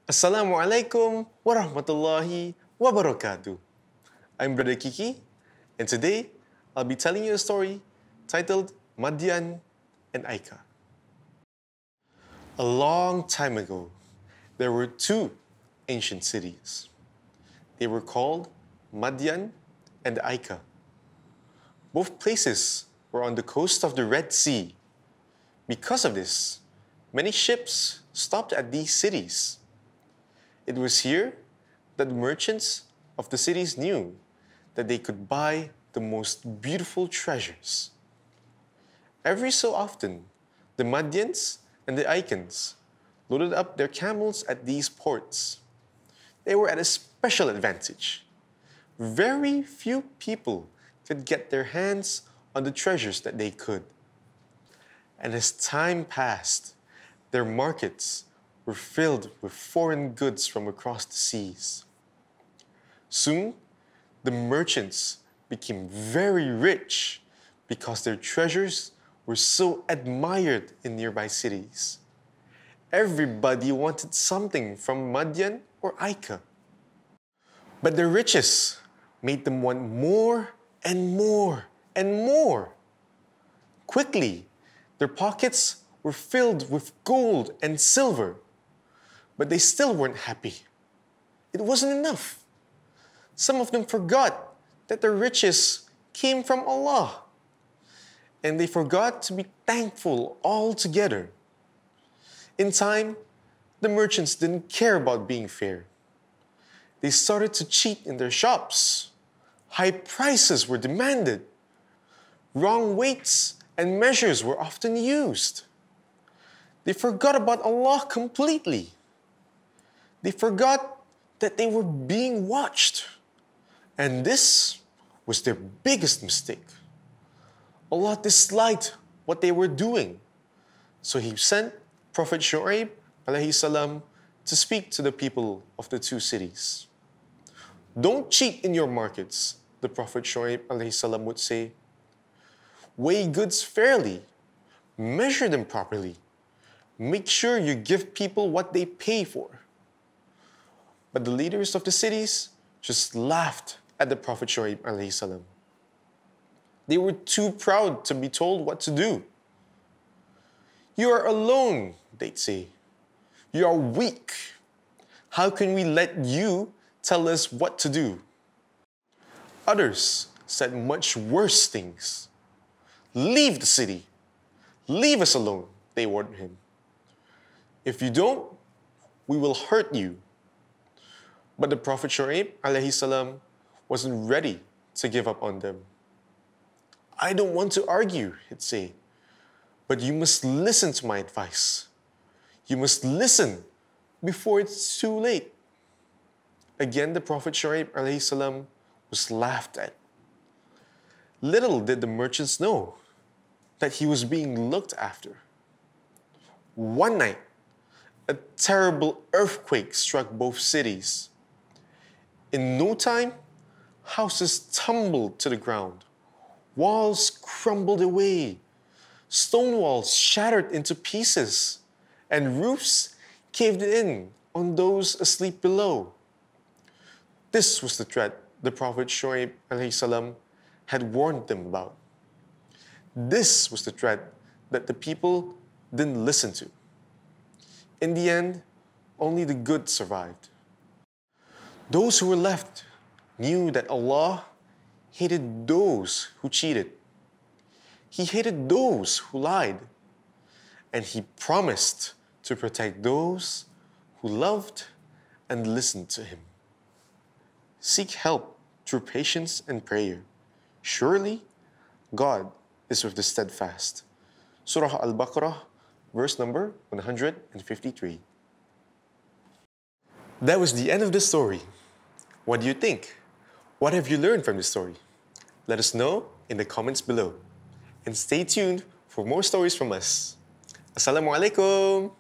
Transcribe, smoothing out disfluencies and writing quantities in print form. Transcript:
Assalamualaikum warahmatullahi wabarakatuh. I'm Brother Kiki, and today I'll be telling you a story titled Madyan and Ayka. A long time ago, there were two ancient cities. They were called Madyan and Ayka. Both places were on the coast of the Red Sea. Because of this, many ships stopped at these cities. It was here that the merchants of the cities knew that they could buy the most beautiful treasures. Every so often, the Madyans and the Aykans loaded up their camels at these ports. They were at a special advantage. Very few people could get their hands on the treasures that they could. And as time passed, their markets were filled with foreign goods from across the seas. Soon, the merchants became very rich because their treasures were so admired in nearby cities. Everybody wanted something from Madyan or Ayka. But their riches made them want more and more and more. Quickly, their pockets were filled with gold and silver, but they still weren't happy. It wasn't enough. Some of them forgot that their riches came from Allah, and they forgot to be thankful altogether. In time, the merchants didn't care about being fair. They started to cheat in their shops. High prices were demanded. Wrong weights and measures were often used. They forgot about Allah completely. They forgot that they were being watched. And this was their biggest mistake. Allah disliked what they were doing. So He sent Prophet Shu'aib alayhi salam to speak to the people of the two cities. Don't cheat in your markets, the Prophet Shu'aib alayhi salam would say. Weigh goods fairly. Measure them properly. Make sure you give people what they pay for. But the leaders of the cities just laughed at the Prophet Shu'aib alayhi salam. They were too proud to be told what to do. You are alone, they'd say. You are weak. How can we let you tell us what to do? Others said much worse things. Leave the city. Leave us alone, they warned him. If you don't, we will hurt you. But the Prophet Shu'aib alayhi salam wasn't ready to give up on them. I don't want to argue, he'd say, but you must listen to my advice. You must listen before it's too late. Again, the Prophet Shu'aib alayhi salam was laughed at. Little did the merchants know that he was being looked after. One night, a terrible earthquake struck both cities. In no time, houses tumbled to the ground. Walls crumbled away. Stone walls shattered into pieces, and roofs caved in on those asleep below. This was the threat the Prophet Shu'aib alayhi salam had warned them about. This was the threat that the people didn't listen to. In the end, only the good survived. Those who were left knew that Allah hated those who cheated. He hated those who lied. And He promised to protect those who loved and listened to Him. Seek help through patience and prayer. Surely, God is with the steadfast. Surah Al-Baqarah, verse number 153. That was the end of the story. What do you think? What have you learned from the story? Let us know in the comments below. And stay tuned for more stories from us. Assalamualaikum.